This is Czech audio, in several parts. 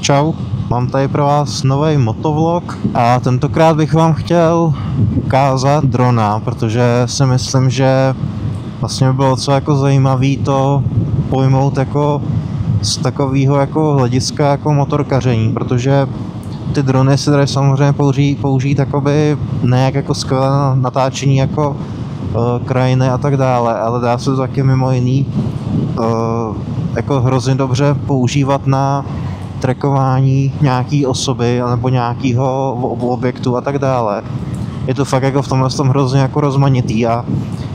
Čau, mám tady pro vás nový motovlog a tentokrát bych vám chtěl ukázat drona, protože si myslím, že vlastně by bylo docela jako zajímavý to pojmout jako z takového jako hlediska jako motorkaření, protože ty drony se tady samozřejmě použít jakoby ne jako skvělé natáčení jako krajiny a tak dále, ale dá se to taky mimo jiný jako hrozně dobře používat na trackování nějaký osoby nebo nějakého objektu a tak dále. Je to fakt jako v tomhle tom hrozně jako rozmanitý a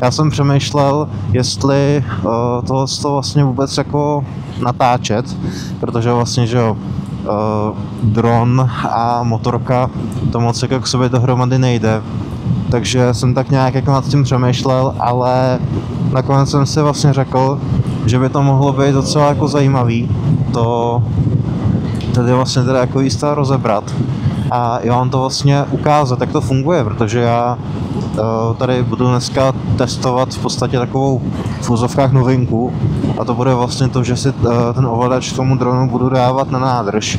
já jsem přemýšlel, jestli tohle vlastně vůbec jako natáčet, protože vlastně, že jo, dron a motorka to moc jako k sobě dohromady nejde. Takže jsem tak nějak jako nad tím přemýšlel, ale nakonec jsem si vlastně řekl, že by to mohlo být docela jako zajímavý to tady vlastně teda jako jistá rozebrat a já vám to vlastně ukázat, jak to funguje, protože já tady budu dneska testovat v podstatě takovou v úzovkách novinku a to bude vlastně to, že si ten ovladač k tomu dronu budu dávat na nádrž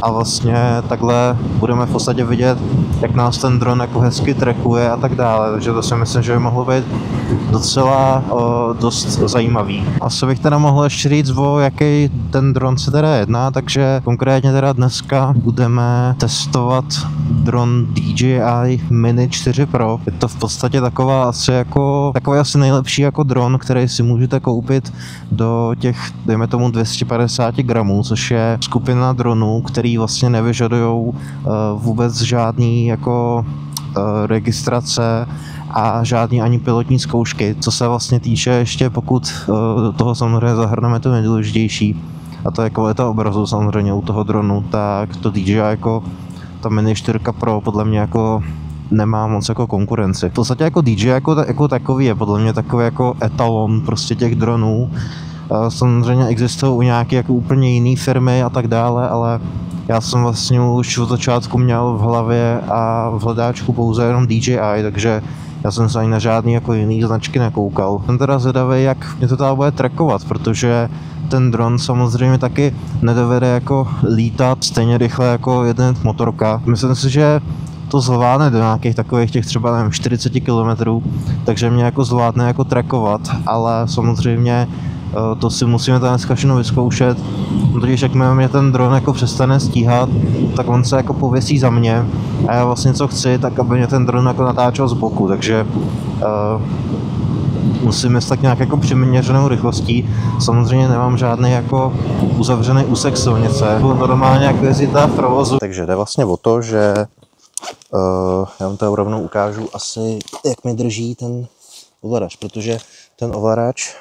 a vlastně takhle budeme v podstatě vidět, jak nás ten dron jako hezky trackuje a tak dále, takže to si myslím, že by mohlo být docela dost zajímavý. Asi bych teda mohl ještě říct, o jaký ten dron se teda jedná, takže konkrétně teda dneska budeme testovat dron DJI Mini 4 Pro. Je to v podstatě takový asi nejlepší jako dron, který si můžete koupit do těch, dejme tomu 250 gramů, což je skupina dronů, který vlastně nevyžadujou vůbec žádný jako registrace a žádný ani pilotní zkoušky, co se vlastně týče ještě, pokud do toho samozřejmě zahrneme to nejdůležitější, a to je kvalita obrazu samozřejmě u toho dronu, tak to DJI jako ta Mini 4 Pro podle mě jako nemá moc jako konkurenci. V podstatě jako DJI jako takový je podle mě takový jako etalon prostě těch dronů. Samozřejmě existují u nějaké jako úplně jiné firmy a tak dále, ale já jsem vlastně už od začátku měl v hlavě a v hledáčku pouze jenom DJI, takže já jsem se ani na žádný jako jiný značky nekoukal. Jsem teda zvědavý, jak mě to tady bude trackovat, protože ten dron samozřejmě taky nedovede jako lítat stejně rychle jako jeden motorka. Myslím si, že to zvládne do nějakých takových těch třeba nevím, 40 km, takže mě jako zvládne jako trackovat, ale samozřejmě to si musíme tady dneska všechno vyzkoušet, totiž jakmile mě ten dron jako přestane stíhat, tak on se jako pověsí za mě a já vlastně co chci, tak aby mě ten dron jako natáčel z boku, takže musím jet tak nějak jako přiměřenou rychlostí. Samozřejmě nemám žádný jako uzavřený úsek silnice, budu normálně jako jezdit v provozu. Takže jde vlastně o to, že já vám to rovnou ukážu asi, jak mi drží ten ovladač, protože ten ovladač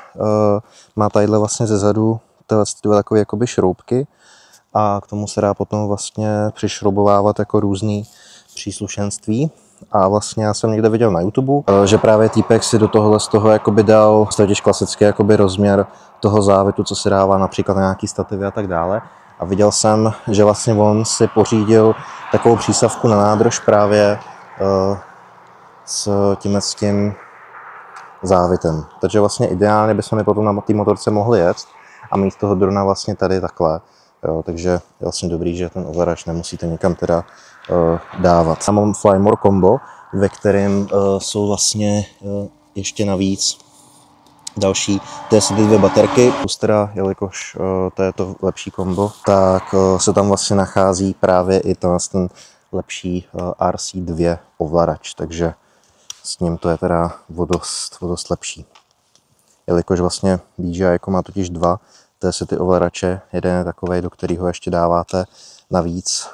má tadyhle vlastně zezadu tyhle takové jakoby šroubky a k tomu se dá potom vlastně přišroubovávat jako různý příslušenství. A vlastně já jsem někde viděl na YouTube, že právě týpek si do tohohle z toho jakoby dal totiž klasický jakoby rozměr toho závětu, co se dává například na nějaký stativy a tak dále. A viděl jsem, že vlastně on si pořídil takovou přísavku na nádrž právě s tím závitem. Takže vlastně ideálně bychom potom na té motorce mohli jet a mít toho drona vlastně tady takhle. Jo, takže je vlastně dobrý, že ten ovladač nemusíte někam teda dávat. Já mám Flymore Combo, ve kterém jsou vlastně ještě navíc další TS2 baterky, plus teda, jelikož to je to lepší kombo, tak se tam vlastně nachází právě i ten lepší RC2 ovladač, takže s ním to je teda o dost lepší. Jelikož vlastně DJI jako má totiž dva ty ovladače, jeden je takovej, do kterého ještě dáváte navíc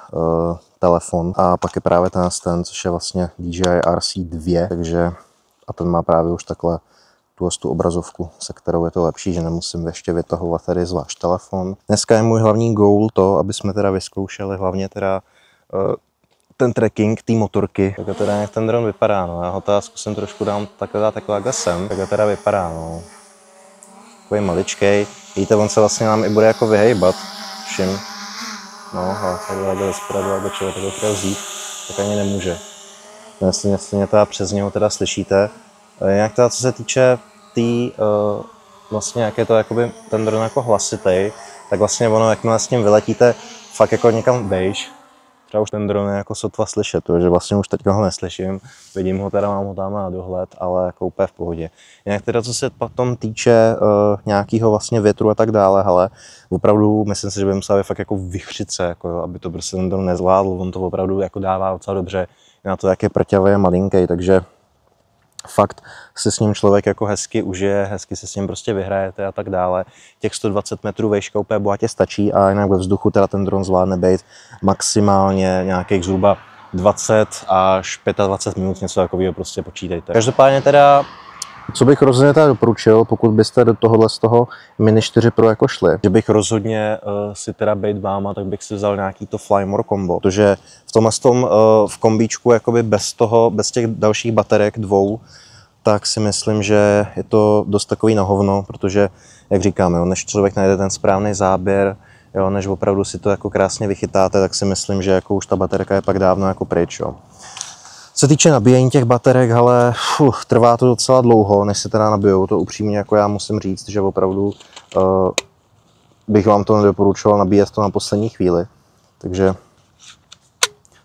telefon a pak je právě ten, což je vlastně DJI RC2, takže a ten má právě už takhle tu obrazovku, se kterou je to lepší, že nemusím ještě vytahovat tady zvlášť telefon. Dneska je můj hlavní goal to, aby jsme teda vyzkoušeli hlavně teda ten tracking té motorky. Tak teda jak ten dron vypadá, no. Já ho teda zkusím trošku dát takhle sem, tak teda vypadá, no. Takový maličkej. Vidíte, on se vlastně nám i bude jako vyhejbat všim. No a takhle ze zpradu, aby člověk to chtěl vzít, tak ani nemůže. Jestli mě teda přes něho teda slyšíte. Jinak teda, co se týče vlastně jak je to jakoby ten dron jako hlasitej, tak vlastně ono, jakmile s tím vyletíte fakt jako někam vejš. Třeba už ten dron je jako sotva slyšet, že vlastně už teďka ho neslyším, vidím ho teda, mám ho tam na dohled, ale jako úplně v pohodě. Jinak teda co se potom týče nějakého vlastně větru a tak dále, ale opravdu myslím si, že by musel fakt jako vychřit se, jako, aby to prostě ten dron nezvládl, on to opravdu jako dává docela dobře na to, jak je prťavý a malinký, takže fakt se s ním člověk jako hezky užije, hezky se s ním prostě vyhrajete a tak dále. Těch 120 metrů vejška úplně bohatě stačí a jinak ve vzduchu teda ten dron zvládne být maximálně nějakých zhruba 20 až 25 minut, něco takového prostě počítejte. Každopádně teda, co bych rozhodně teda doporučil, pokud byste do tohohle z toho Mini 4 Pro jako šli, že bych rozhodně si teda bejt váma, tak bych si vzal nějaký to Flymore kombo, protože v tomhle v kombíčku jakoby bez těch dalších baterek dvou, tak si myslím, že je to dost takový na hovno, protože, jak říkám, jo, než člověk najde ten správný záběr, jo, než opravdu si to jako krásně vychytáte, tak si myslím, že jako už ta baterka je pak dávno jako pryč. Jo. Co se týče nabíjení těch baterek, ale trvá to docela dlouho, než se teda nabijou, to upřímně jako já musím říct, že opravdu bych vám to nedoporučoval nabíjet to na poslední chvíli, takže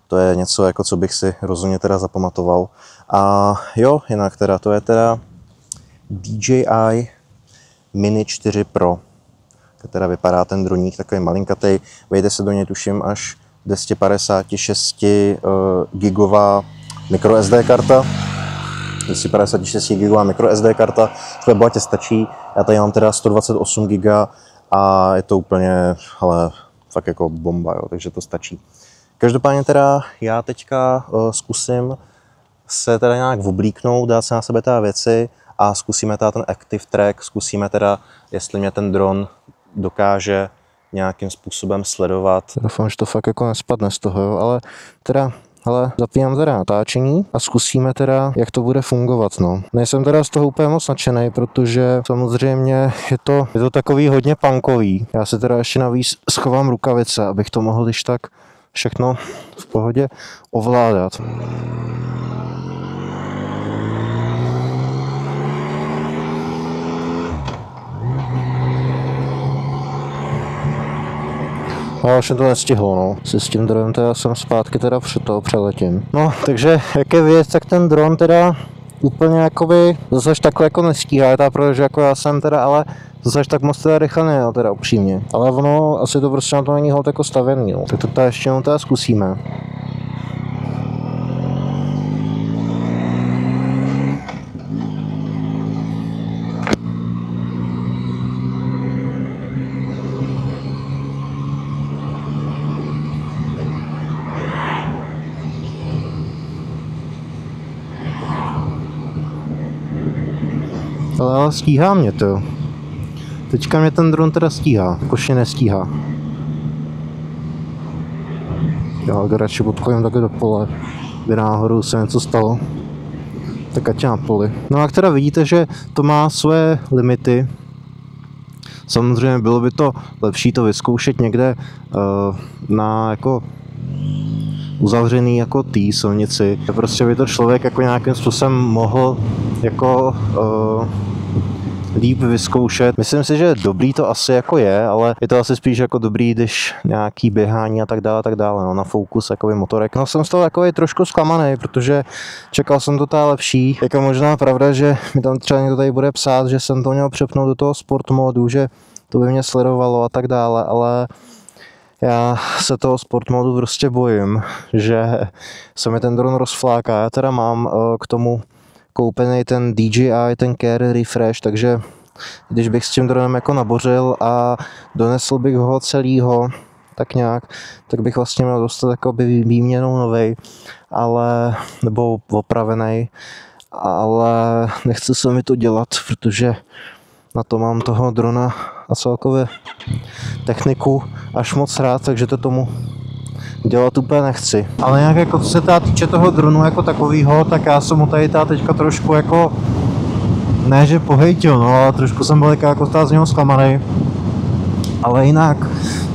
to je něco, jako co bych si rozhodně teda zapamatoval. A jo, jinak teda, to je teda DJI Mini 4 Pro, tak teda vypadá ten droník takový malinkatej, vejde se do něj tuším až 256 gigová micro SD karta, 256 gigová micro SD karta, to bohatě stačí, já tady mám teda 128 giga a je to úplně, ale fakt jako bomba, jo, takže to stačí. Každopádně teda já teďka zkusím se teda nějak oblíknout, dát se na sebe teda věci a zkusíme teda ten Active Track, zkusíme teda, jestli mě ten dron dokáže nějakým způsobem sledovat. Doufám, že to fakt jako nespadne z toho, jo, ale teda zapínám teda natáčení a zkusíme teda, jak to bude fungovat, no. Nejsem teda z toho úplně moc nadšenej, protože samozřejmě je to takový hodně punkový. Já si teda ještě navíc schovám rukavice, abych to mohl když tak všechno v pohodě ovládat. Ale už to nestihlo, no. Si s tím dronem teda jsem zpátky teda přeletím. No, takže jak je věc, tak ten dron teda úplně jakoby zase takhle jako nestíhá, teda, protože jako já jsem teda, ale zase tak moc teda rychle nejel teda upřímně. Ale ono, asi to prostě na to není holt jako stavěný, no. Tak to teda ještě jenom teda zkusíme. Ale stíhá mě to. Teďka mě ten dron teda stíhá, jakože nestíhá. Já radši odchodím takhle do pole, by náhodou se něco stalo. Tak ať na poli. No a teda vidíte, že to má své limity. Samozřejmě bylo by to lepší to vyzkoušet někde na jako uzavřený jako silnici. Prostě by to člověk jako nějakým způsobem mohl jako líp vyzkoušet. Myslím si, že dobrý to asi jako je, ale je to asi spíš jako dobrý, když nějaký běhání a tak dále, no, na focus jakoby motorek. No jsem z toho takový trošku zklamaný, protože čekal jsem to teda lepší. Jako možná pravda, že mi tam třeba někdo tady bude psát, že jsem to měl přepnout do toho sport modu, že to by mě sledovalo a tak dále, ale já se toho sport modu prostě bojím, že se mi ten dron rozfláká. Já teda mám k tomu koupený ten DJI, ten Care Refresh, takže když bych s tím dronem jako nabořil a donesl bych ho celýho, tak nějak, tak bych vlastně měl dostat jakoby výměnou novej, ale, nebo opravený, ale nechce se mi to dělat, protože na to mám toho drona a celkově techniku až moc rád, takže to tomu dělat úplně nechci. Ale nějak jako co se týče toho dronu jako takovýho, tak já jsem mu tady teďka trošku jako, ne že pohejtil, no, ale trošku jsem byl jako z něho zklamaný. Ale jinak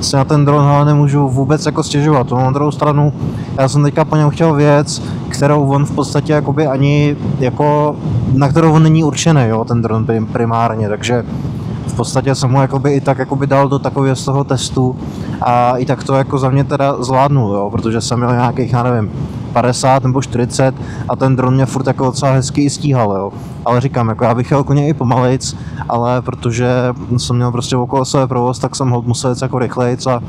se na ten dron ale nemůžu vůbec jako stěžovat. No, na druhou stranu, já jsem teďka po něm chtěl věc, kterou on v podstatě jakoby ani jako, na kterou on není určený, jo, ten dron primárně, takže v podstatě jsem ho jakoby i tak jakoby dal do takového z toho testu a i tak to jako za mě teda zvládnul, jo, protože jsem měl nějakých, já nevím, 50 nebo 40 a ten dron mě furt jako docela hezky i stíhal, jo. Ale říkám, jako já bych jel klidně i pomalejc, ale protože jsem měl prostě okolo sebe provoz, tak jsem ho musel jít jako rychlejc a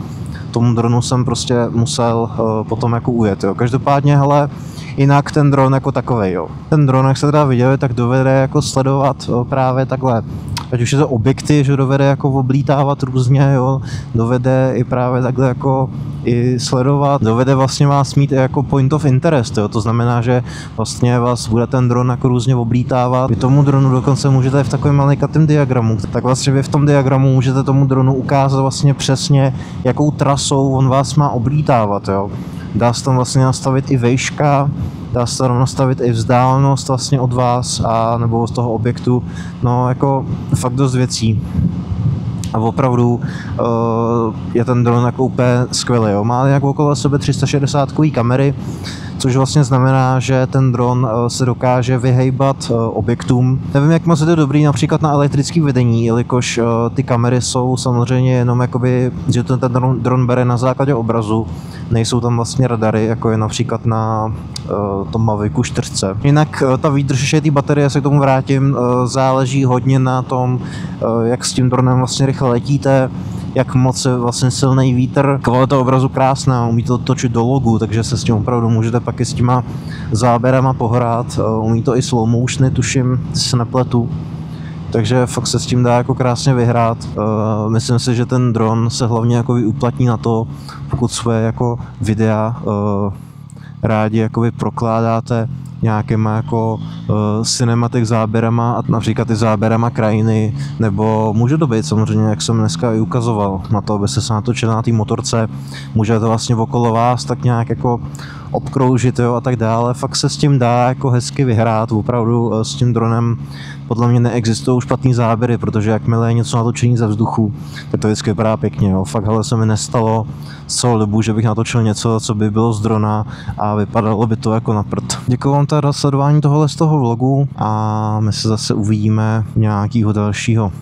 tomu dronu jsem prostě musel potom jako ujet, jo. Každopádně, hele, jinak ten dron jako takovej, jo. Ten dron, jak se teda viděli, tak dovede jako sledovat právě takhle, ať už je to objekty, že dovede jako oblítávat různě, jo, dovede i právě takhle jako i sledovat, dovede vlastně vás mít i jako point of interest, jo, to znamená, že vlastně vás bude ten dron jako různě oblítávat. Vy tomu dronu dokonce můžete v takovém malikatém diagramu, tak vlastně vy v tom diagramu můžete tomu dronu ukázat vlastně přesně, jakou trasou on vás má oblítávat, jo. Dá se tam vlastně nastavit i výška, dá se tam nastavit i vzdálenost vlastně od vás a nebo z toho objektu, no jako fakt dost věcí. A opravdu je ten dron jako úplně skvělý, jo. Má jako okolo sebe 360 kamery, což vlastně znamená, že ten dron se dokáže vyhejbat objektům. Nevím, jak moc je to dobrý například na elektrické vedení, jelikož ty kamery jsou samozřejmě jenom jakoby, že ten dron bere na základě obrazu, nejsou tam vlastně radary, jako je například na tom Mavicu 4. Jinak ta výdrž té baterie, se k tomu vrátím, záleží hodně na tom, jak s tím dronem vlastně rychle letíte, jak moc je vlastně silný vítr. Kvalita obrazu krásná, umí to točit do logu, takže se s tím opravdu můžete pak i s těma záběrama pohrát. Umí to i slow motiony, tuším, se nepletu. Takže fakt se s tím dá jako krásně vyhrát. Myslím si, že ten dron se hlavně jako uplatní na to, pokud svoje jako videa rádi jakoby prokládáte nějakýma jako cinematic záběrama a například i záběrama krajiny, nebo může to být samozřejmě, jak jsem dneska i ukazoval, na to, abyste se natočili na té motorce, můžete vlastně okolo vás tak nějak jako obkroužit, jo, a tak dále. Fakt se s tím dá jako hezky vyhrát, opravdu s tím dronem podle mě neexistují špatný záběry, protože jakmile je něco natočení ze vzduchu, tak to vždycky vypadá pěkně, jo. Fakt hele, se mi nestalo celou dobu, že bych natočil něco, co by bylo z drona a vypadalo by to jako na prd. Děkuji vám teda za sledování tohohle z toho vlogu a my se zase uvidíme nějakého dalšího.